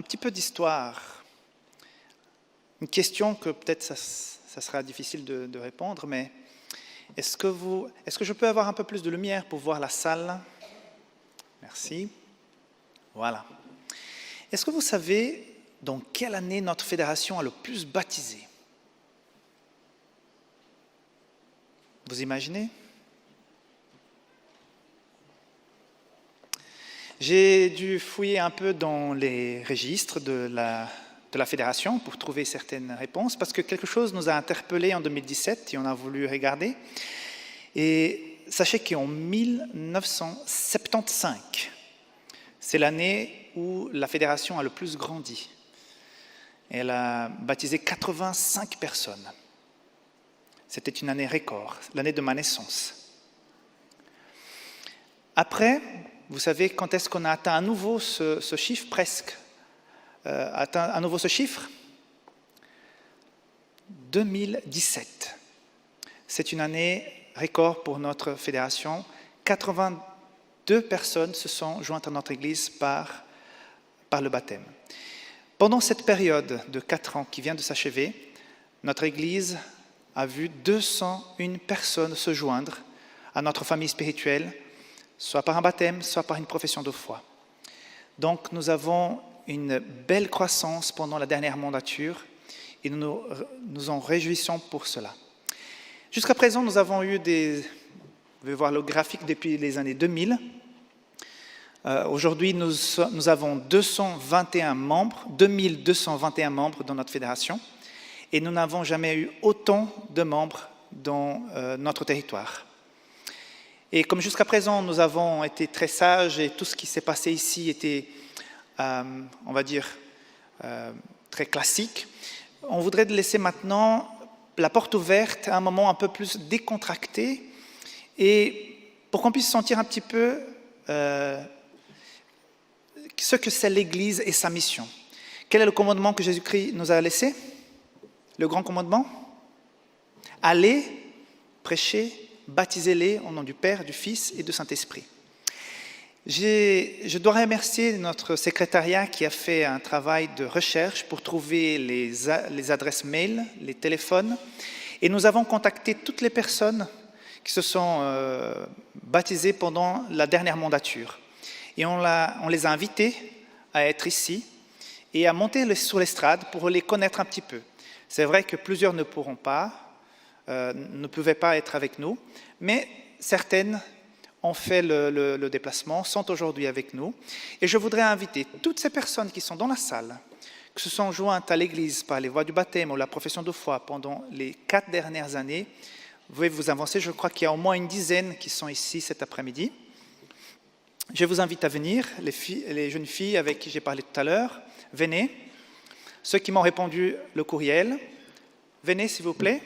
petit peu d'histoire. Une question que peut-être ça sera difficile de répondre, mais est-ce que je peux avoir un peu plus de lumière pour voir la salle? Merci. Voilà. Est-ce que vous savez dans quelle année notre fédération a le plus baptisé? Vous imaginez? J'ai dû fouiller un peu dans les registres de la fédération pour trouver certaines réponses, parce que quelque chose nous a interpellés en 2017 et on a voulu regarder. Et sachez qu'en 1975, c'est l'année où la fédération a le plus grandi. Elle a baptisé 85 personnes. C'était une année record, l'année de ma naissance. Après, vous savez quand est-ce qu'on a atteint à nouveau ce chiffre, presque atteint à nouveau ce chiffre? 2017. C'est une année record pour notre fédération. 82 personnes se sont jointes à notre Église par le baptême. Pendant cette période de 4 ans qui vient de s'achever, notre Église a vu 201 personnes se joindre à notre famille spirituelle, soit par un baptême, soit par une profession de foi. Donc nous avons une belle croissance pendant la dernière mandature et nous nous en réjouissons pour cela. Jusqu'à présent, nous avons eu vous pouvez voir le graphique depuis les années 2000. Aujourd'hui, nous avons 2221 membres dans notre fédération et nous n'avons jamais eu autant de membres dans notre territoire. Et comme jusqu'à présent, nous avons été très sages et tout ce qui s'est passé ici était, on va dire, très classique, on voudrait laisser maintenant la porte ouverte à un moment un peu plus décontracté et pour qu'on puisse sentir un petit peu ce que c'est l'Église et sa mission. Quel est le commandement que Jésus-Christ nous a laissé? Le grand commandement? Allez, prêchez, baptisez-les au nom du Père, du Fils et du Saint-Esprit. Je dois remercier notre secrétariat qui a fait un travail de recherche pour trouver les adresses mail, les téléphones, et nous avons contacté toutes les personnes qui se sont baptisées pendant la dernière mandature. Et on les a invités à être ici et à monter sur l'estrade pour les connaître un petit peu. C'est vrai que plusieurs ne pouvaient pas être avec nous, mais certaines ont fait le déplacement, sont aujourd'hui avec nous. Et je voudrais inviter toutes ces personnes qui sont dans la salle, qui se sont jointes à l'Église par les voies du baptême ou la profession de foi pendant les 4 dernières années. Vous pouvez vous avancer, je crois qu'il y a au moins une dizaine qui sont ici cet après-midi. Je vous invite à venir, les jeunes filles avec qui j'ai parlé tout à l'heure, venez. Ceux qui m'ont répondu le courriel, venez s'il vous plaît.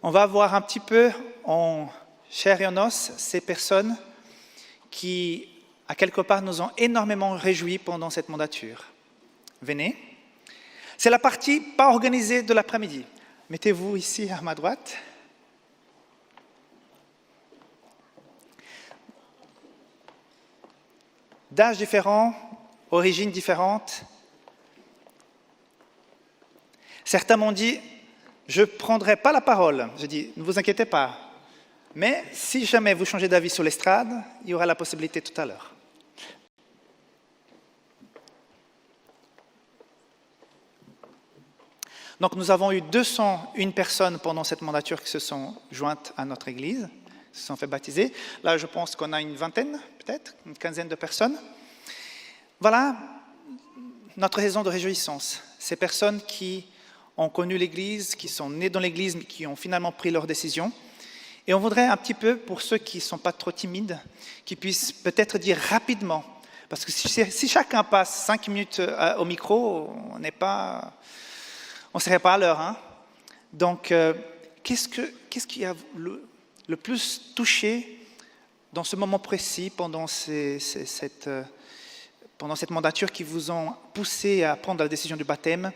On va voir un petit peu en chair et en os ces personnes qui, à quelque part, nous ont énormément réjouis pendant cette mandature. Venez. C'est la partie pas organisée de l'après-midi. Mettez-vous ici à ma droite. D'âge différents, origines différentes. Certains m'ont dit, je ne prendrai pas la parole. Je dis, ne vous inquiétez pas. Mais si jamais vous changez d'avis sur l'estrade, il y aura la possibilité tout à l'heure. Donc nous avons eu 201 personnes pendant cette mandature qui se sont jointes à notre Église, qui se sont fait baptiser. Là, je pense qu'on a une vingtaine, peut-être, une quinzaine de personnes. Voilà notre raison de réjouissance. Ces personnes qui ont connu l'Église, qui sont nées dans l'Église, mais qui ont finalement pris leur décision. Et on voudrait un petit peu, pour ceux qui ne sont pas trop timides, qui puissent peut-être dire rapidement, parce que si chacun passe 5 minutes au micro, on ne serait pas à l'heure. Hein. Donc, qu'est-ce qui a le plus touché dans ce moment précis, pendant cette mandature qui vous ont poussé à prendre la décision du baptême?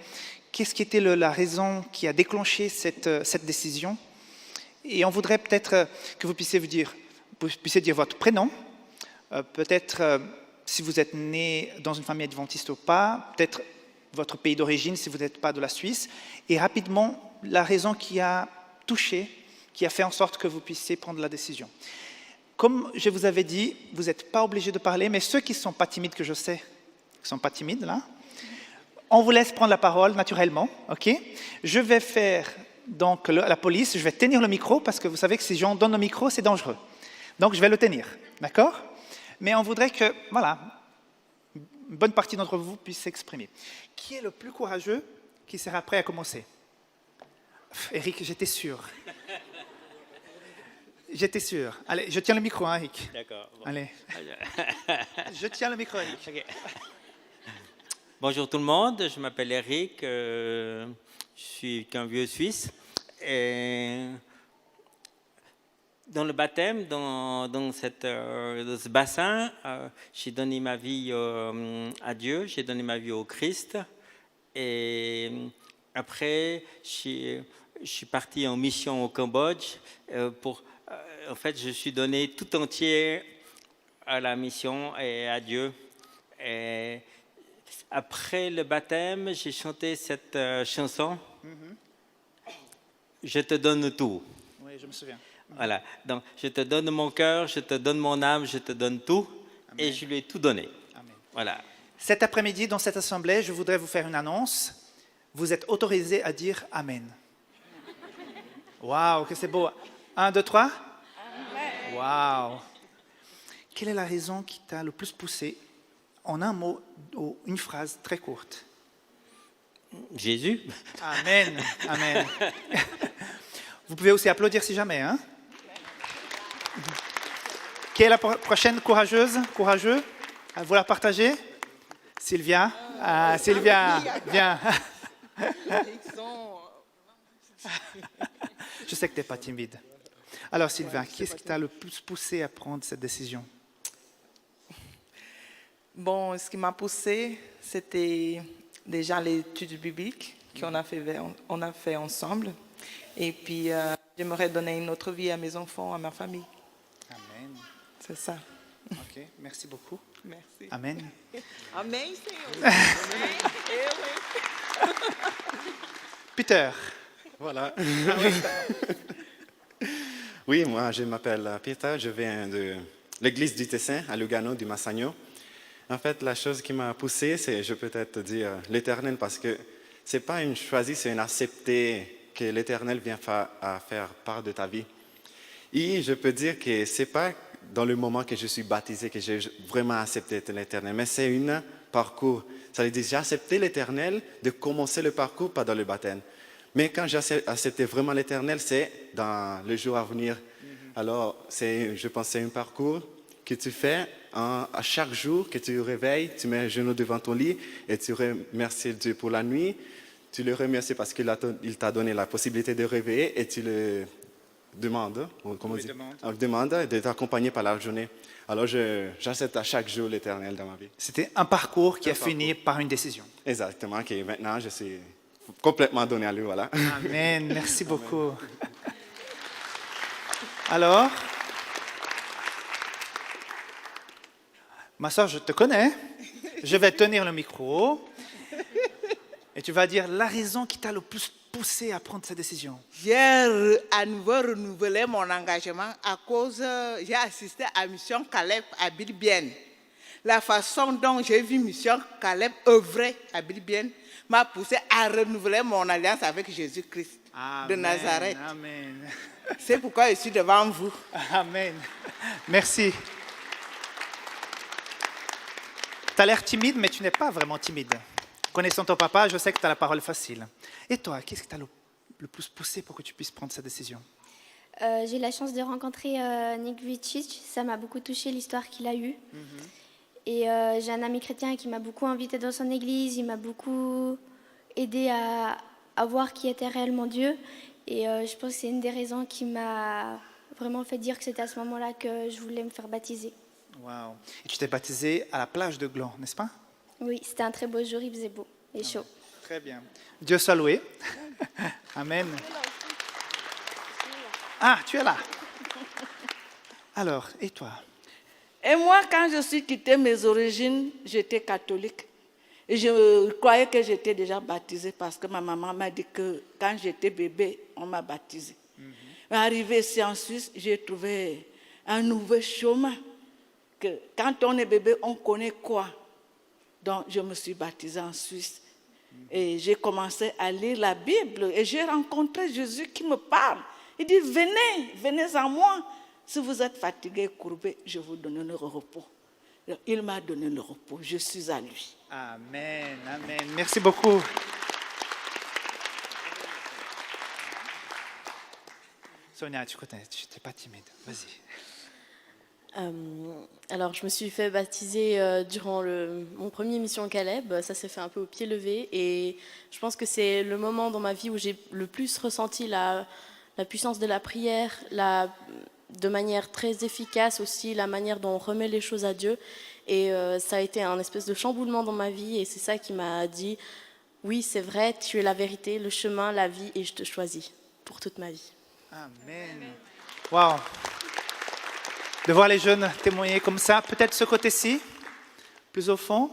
Qu'est-ce qui était la raison qui a déclenché cette décision? Et on voudrait peut-être que vous puissiez dire votre prénom, peut-être si vous êtes né dans une famille adventiste ou pas, peut-être votre pays d'origine si vous n'êtes pas de la Suisse, et rapidement la raison qui a touché, qui a fait en sorte que vous puissiez prendre la décision. Comme je vous avais dit, vous n'êtes pas obligé de parler, mais ceux qui ne sont pas timides, que je sais, qui ne sont pas timides là, on vous laisse prendre la parole naturellement, ok? Je vais faire donc la police, je vais tenir le micro parce que vous savez que si on donne le micro, c'est dangereux. Donc je vais le tenir, d'accord? Mais on voudrait que, voilà, une bonne partie d'entre vous puisse s'exprimer. Qui est le plus courageux qui sera prêt à commencer? Eric, j'étais sûr. J'étais sûr. Allez, je tiens le micro, hein, Eric. D'accord. Bon. Allez. Je tiens le micro, Eric. Okay. Bonjour tout le monde, je m'appelle Eric, je suis qu'un vieux Suisse. Et dans le baptême, dans ce bassin, j'ai donné ma vie à Dieu, j'ai donné ma vie au Christ. Et après, je suis parti en mission au Cambodge. En fait, je suis donné tout entier à la mission et à Dieu. Et après le baptême, j'ai chanté cette chanson. Je te donne tout. Oui, je me souviens. Voilà. Donc, je te donne mon cœur, je te donne mon âme, je te donne tout. Amen. Et je lui ai tout donné. Amen. Voilà. Cet après-midi, dans cette assemblée, je voudrais vous faire une annonce. Vous êtes autorisés à dire Amen. Waouh, que c'est beau. 1, 2, 3. Amen. Waouh. Quelle est la raison qui t'a le plus poussé en un mot ou une phrase très courte? Jésus. Amen. Amen. Vous pouvez aussi applaudir si jamais. Hein? Qui est la prochaine courageuse, courageux? Vous la partagez? Sylvia. Ah, Sylvia, viens. Je sais que tu n'es pas timide. Alors Sylvia, qu'est-ce qui t'a le plus poussé à prendre cette décision? Bon, ce qui m'a poussé, c'était déjà l'étude biblique qu'on a fait ensemble. Et puis, j'aimerais donner une autre vie à mes enfants, à ma famille. Amen. C'est ça. Ok, merci beaucoup. Merci. Amen. Amen. Peter. Voilà. Oui, moi, je m'appelle Peter, je viens de l'église du Tessin, à Lugano, du Massagno. En fait, la chose qui m'a poussé, c'est, je peux peut-être dire, l'Éternel, parce que ce n'est pas une choisie, c'est une acceptée que l'Éternel vient à faire part de ta vie. Et je peux dire que ce n'est pas dans le moment que je suis baptisé que j'ai vraiment accepté l'Éternel, mais c'est un parcours. Ça veut dire j'ai accepté l'Éternel de commencer le parcours, pas dans le baptême. Mais quand j'ai accepté vraiment l'Éternel, c'est dans le jour à venir. Alors, je pense que c'est un parcours que tu fais à chaque jour que tu te réveilles, tu mets les genoux devant ton lit et tu remercies Dieu pour la nuit. Tu le remercies parce qu'il t'a donné la possibilité de réveiller et tu le demandes, demande de t'accompagner par la journée. Alors, j'accepte à chaque jour l'Éternel dans ma vie. C'était un parcours qui a fini par une décision. Exactement, et maintenant je suis complètement donné à lui, voilà. Amen, merci beaucoup. Alors, ma soeur, je te connais. Je vais tenir le micro. Et tu vas dire la raison qui t'a le plus poussé à prendre cette décision. J'ai à nouveau renouvelé mon engagement à cause, j'ai assisté à Mission Caleb à Bilbienne. La façon dont j'ai vu Mission Caleb œuvrer à Bilbienne m'a poussé à renouveler mon alliance avec Jésus-Christ de Nazareth. Amen. C'est pourquoi je suis devant vous. Amen. Merci. Tu as l'air timide, mais tu n'es pas vraiment timide. Connaissant ton papa, je sais que tu as la parole facile. Et toi, qu'est-ce qui t'a le plus poussé pour que tu puisses prendre cette décision? J'ai eu la chance de rencontrer Nick Vujicic. Ça m'a beaucoup touché l'histoire qu'il a eue. Et j'ai un ami chrétien qui m'a beaucoup invité dans son église. Il m'a beaucoup aidé à voir qui était réellement Dieu. Et je pense que c'est une des raisons qui m'a vraiment fait dire que c'était à ce moment-là que je voulais me faire baptiser. Wow. Et tu t'es baptisé à la plage de Gland, n'est-ce pas? Oui, c'était un très beau jour, il faisait beau et chaud. Très bien. Dieu soit loué. Amen. Ah, tu es là. Alors, et toi? Et moi, quand je suis quitté mes origines, j'étais catholique. Et je croyais que j'étais déjà baptisée parce que ma maman m'a dit que quand j'étais bébé, on m'a baptisée. Mais arrivé ici en Suisse, j'ai trouvé un nouveau chemin. Que quand on est bébé, on connaît quoi. Donc, je me suis baptisée en Suisse. Et j'ai commencé à lire la Bible. Et j'ai rencontré Jésus qui me parle. Il dit, venez, venez en moi. Si vous êtes fatigué et courbé, je vous donne le repos. Il m'a donné le repos. Je suis à lui. Amen, amen. Merci beaucoup. Sonia, tu n'es pas timide. Vas-y. Alors, je me suis fait baptiser durant mon premier mission Caleb. Ça s'est fait un peu au pied levé. Et je pense que c'est le moment dans ma vie où j'ai le plus ressenti la puissance de la prière, de manière très efficace aussi, la manière dont on remet les choses à Dieu. Et ça a été un espèce de chamboulement dans ma vie. Et c'est ça qui m'a dit, oui, c'est vrai, tu es la vérité, le chemin, la vie, et je te choisis pour toute ma vie. Amen. Wow. De voir les jeunes témoigner comme ça, peut-être ce côté-ci, plus au fond,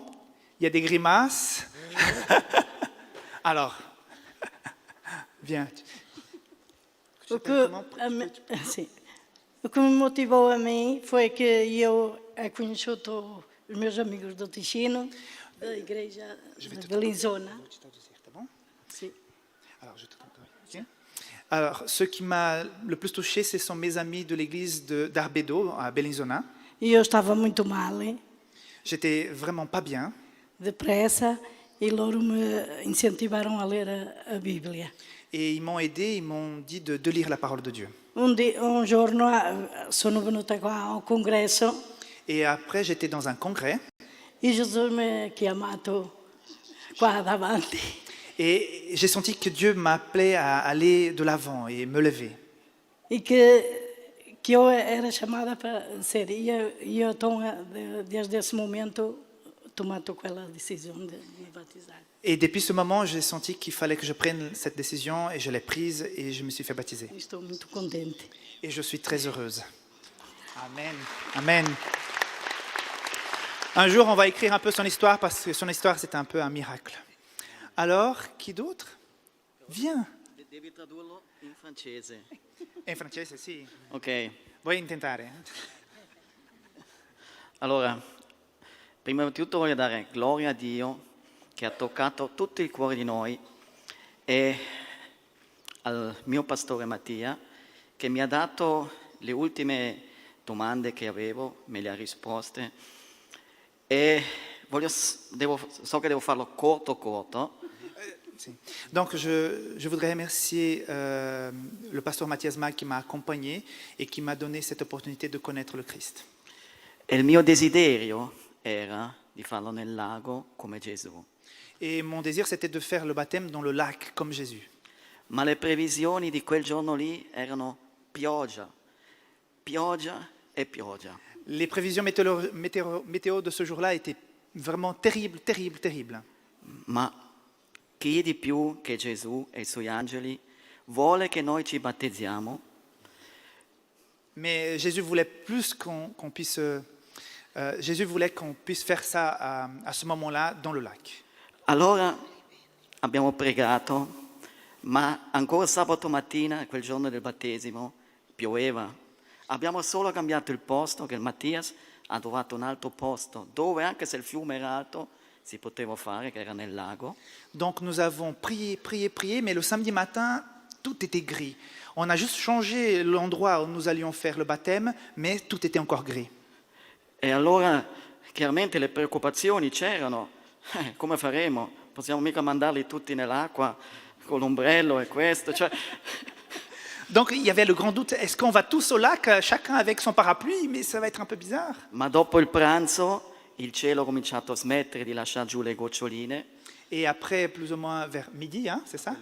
il y a des grimaces. Alors, viens. O que me motivou a mim foi que eu conheci os meus amigos do Ticino, da igreja de Bellinzona. Sim. Alors, ce qui m'a le plus touché, ce sont mes amis de l'église d'Arbedo, à Bellinzona. E eu estava muito mal, J'étais vraiment pas bien. depressa, e loro me incentivaram a ler a Bíblia. Et ils m'ont aidé, ils m'ont dit de lire la parole de Dieu. Un giorno sono venuta qua a un congresso Et après, j'étais dans un congrès. e Gesù mi ha chiamato qua davanti. Et j'ai senti que Dieu m'appelait à aller de l'avant et me lever. E que eu era chamada para ser. E eu então, desde esse momento, tomato aquela decisão de me batizar. Et depuis ce moment, j'ai senti qu'il fallait que je prenne cette décision et je l'ai prise et je me suis fait baptiser. Estou muito contente. Et je suis très heureuse. Amen. Amen. Un jour, on va écrire un peu son histoire parce que son histoire, c'était un peu un miracle. Alors, qui d'autre? Viens. Devi tradurlo in francese. In francese, sì. Ok. Vuoi intentare? Allora, prima di tutto voglio dare gloria a Dio che ha toccato tutti i cuori di noi e al mio pastore Mattia che mi ha dato le ultime domande che avevo, me le ha risposte e so che devo farlo corto. Donc, je voudrais remercier le pasteur Mathias Mag qui m'a accompagné et qui m'a donné cette opportunité de connaître le Christ. E il mio desiderio era di farlo nel lago come Gesù. Et mon désir, c'était de faire le baptême dans le lac, comme Jésus. Ma le previsioni di quel giorno lì erano pioggia e pioggia. Les prévisions météo de ce jour-là étaient vraiment terribles. Ma chi di più che Gesù e i suoi angeli vuole che noi ci battezziamo? Mais Jésus voulait plus qu'on puisse... Jésus voulait qu'on puisse faire ça à ce moment-là dans le lac. Allora abbiamo pregato, ma ancora sabato mattina, quel giorno del battesimo, pioveva. Abbiamo solo cambiato il posto, che il Mattias ha trovato un altro posto, dove anche se il fiume era alto, si poteva fare, che era nel lago. Donc nous avons prié, mais le samedi matin, tout était gris. On a juste changé l'endroit où nous allions faire le baptême, mais tout était encore gris. E allora chiaramente le preoccupazioni c'erano. Come faremo? Possiamo mica mandarli tutti nell'acqua con l'ombrello e questo. Donc il y avait le grand doute, est-ce qu'on va tous au lac, chacun avec son parapluie, mais ça va être un peu bizarre. Ma dopo il pranzo il cielo ha cominciato a smettere di lasciare giù le goccioline. Et après, plus ou moins vers midi, hein, c'est ça?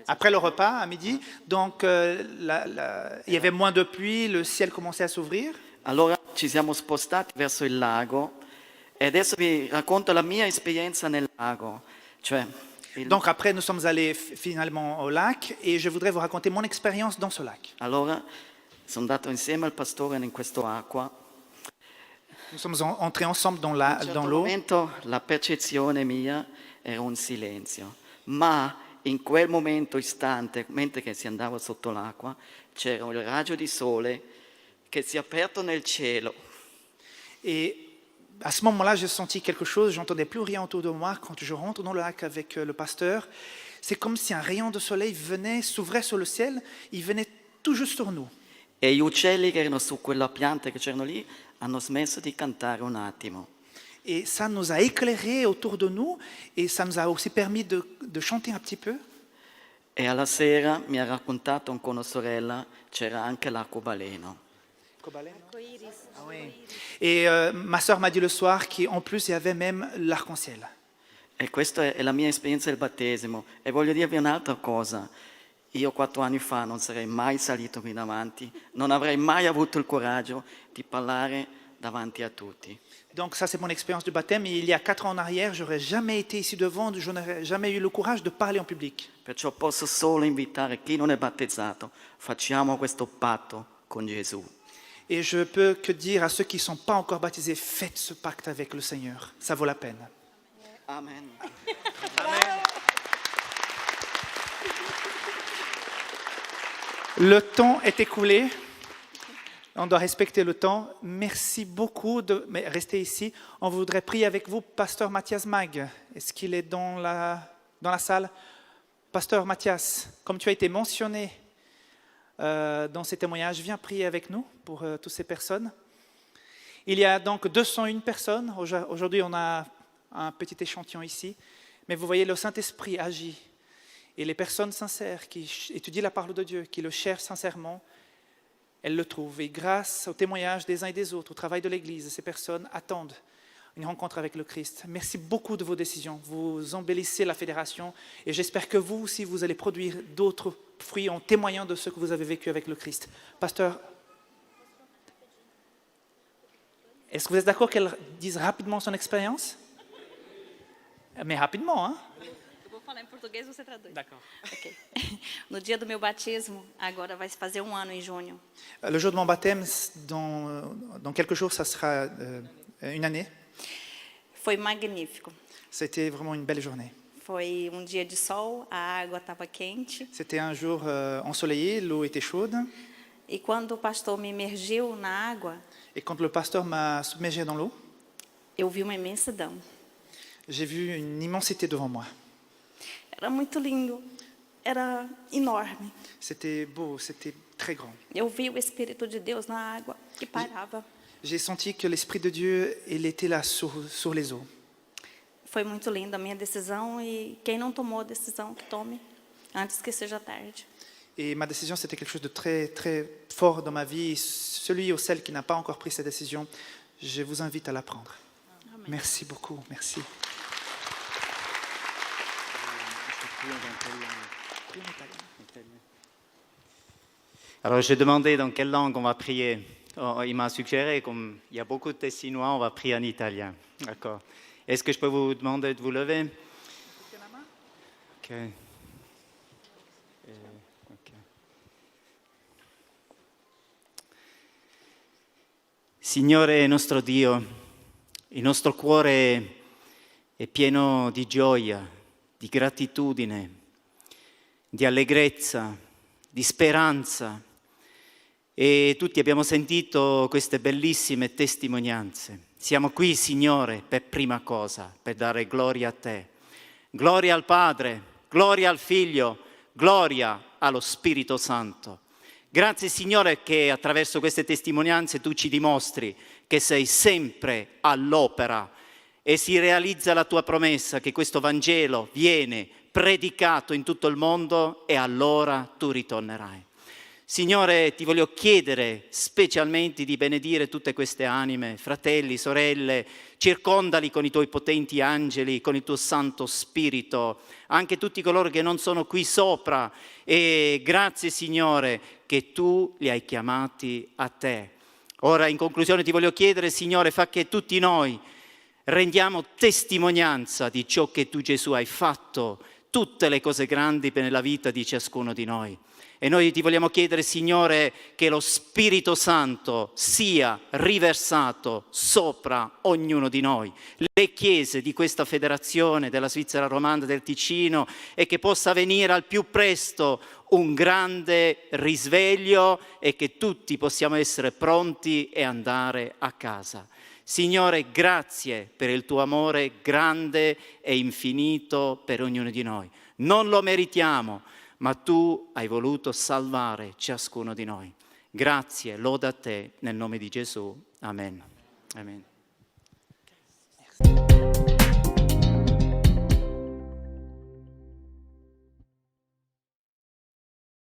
Après le repas, à midi, donc il y avait moins de pluie, le ciel commençait à s'ouvrir. Allora ci siamo spostati verso il lago e adesso vi racconto la mia esperienza nel lago. Donc après, nous sommes allés finalement au lac et je voudrais vous raconter mon expérience dans ce lac. Allora sono andato insieme al pastore in questa acqua Nous sommes entrés ensemble dans A un certo l'eau. momento la percezione mia era un silenzio, ma in quel momento istante, mentre che si andava sotto l'acqua, c'era un raggio di sole che si è aperto nel cielo. Et à ce moment-là, j'ai senti quelque chose, j'entendais plus rien autour de moi. Quand je rentre dans le lac avec le pasteur, c'est comme si un rayon de soleil venait, s'ouvrait sur le ciel, il venait tout juste sur nous. E gli uccelli che erano su quella pianta che c'erano lì hanno smesso di cantare un attimo. Et ça nous a éclairés autour de nous et ça nous a aussi permis de chanter un petit peu. E alla sera mi ha raccontato con una sorella c'era anche l'arcobaleno. Ah oui. Et ma sœur m'a dit le soir qu'en plus il y avait même l'arc-en-ciel. E questa è la mia esperienza del battesimo. E voglio dirvi un'altra cosa. Io 4 anni fa non sarei mai salito qui davanti, non avrei mai avuto il coraggio di parlare davanti a tutti. Donc ça c'est mon expérience du baptême. Et il y a 4 ans en arrière, j'aurais jamais été ici devant, je n'aurais jamais eu le courage de parler en public. Perciò posso solo invitare chi non è battezzato, facciamo questo patto con Gesù. Et je peux que dire à ceux qui ne sont pas encore baptisés, faites ce pacte avec le Seigneur. Ça vaut la peine. Amen. Le temps est écoulé. On doit respecter le temps. Merci beaucoup de rester ici. On voudrait prier avec vous, Pasteur Mathias Mag. Est-ce qu'il est dans la salle? Pasteur Mathias, comme tu as été mentionné dans ces témoignages, viens prier avec nous pour toutes ces personnes. Il y a donc 201 personnes. Aujourd'hui, on a un petit échantillon ici. Mais vous voyez, le Saint-Esprit agit. Et les personnes sincères qui étudient la parole de Dieu, qui le cherchent sincèrement, elles le trouvent. Et grâce au témoignage des uns et des autres, au travail de l'Église, ces personnes attendent une rencontre avec le Christ. Merci beaucoup de vos décisions. Vous embellissez la fédération et j'espère que vous aussi, vous allez produire d'autres fruits en témoignant de ce que vous avez vécu avec le Christ. Pasteur, est-ce que vous êtes d'accord qu'elle dise rapidement son expérience? Mais rapidement, hein? Eu vou falar em português, você traduz. D'accord. Ok. No dia do meu batismo, agora vai se fazer ano em junho. Le jour de mon baptême, dans quelques jours, ça sera une année. Foi magnífico. C'était vraiment une belle journée. Foi dia de sol, a água estava quente. C'était un jour ensoleillé, l'eau était chaude. E quando o pastor me imergiu na água, Et quand le pasteur m'a submergé dans l'eau, eu vi uma imensidão. j'ai vu une immensité devant moi. Era muito lindo, era enorme. C'était beau, c'était très grand. Eu vi o Espírito de Deus na água que parava. J'ai senti que l'Esprit de Dieu, il était là sur les eaux. Foi muito linda a minha decisão e quem não tomou a decisão, que tome antes que seja tarde. Et ma décision, c'était quelque chose de très, très fort dans ma vie. Celui ou celle qui n'a pas encore pris cette décision, je vous invite à la prendre. Amen. Merci beaucoup, merci. Alors, j'ai demandé dans quelle langue on va prier. Oh, il m'a suggéré, comme il y a beaucoup de Tessinois, on va prier en italien. D'accord. Est-ce que je peux vous demander de vous lever? Ok. Ok. Signore nostro Dio, il nostro cuore è pieno di gioia, di gratitudine, di allegrezza, di speranza. E tutti abbiamo sentito queste bellissime testimonianze. Siamo qui, Signore, per prima cosa, per dare gloria a Te. Gloria al Padre, gloria al Figlio, gloria allo Spirito Santo. Grazie, Signore, che attraverso queste testimonianze Tu ci dimostri che sei sempre all'opera e si realizza la Tua promessa che questo Vangelo viene predicato in tutto il mondo e allora Tu ritornerai. Signore, ti voglio chiedere specialmente di benedire tutte queste anime, fratelli, sorelle, circondali con i tuoi potenti angeli, con il tuo Santo Spirito, anche tutti coloro che non sono qui sopra. E grazie, Signore, che tu li hai chiamati a te. Ora, in conclusione, ti voglio chiedere, Signore, fa che tutti noi rendiamo testimonianza di ciò che tu, Gesù, hai fatto, tutte le cose grandi nella vita di ciascuno di noi. E noi ti vogliamo chiedere, Signore, che lo Spirito Santo sia riversato sopra ognuno di noi, le chiese di questa federazione della Svizzera Romanda del Ticino, e che possa venire al più presto un grande risveglio e che tutti possiamo essere pronti e andare a casa. Signore, grazie per il tuo amore grande e infinito per ognuno di noi. Non lo meritiamo, ma tu hai voluto salvare ciascuno di noi. Grazie, loda a te, nel nome di Gesù. Amen. Amen.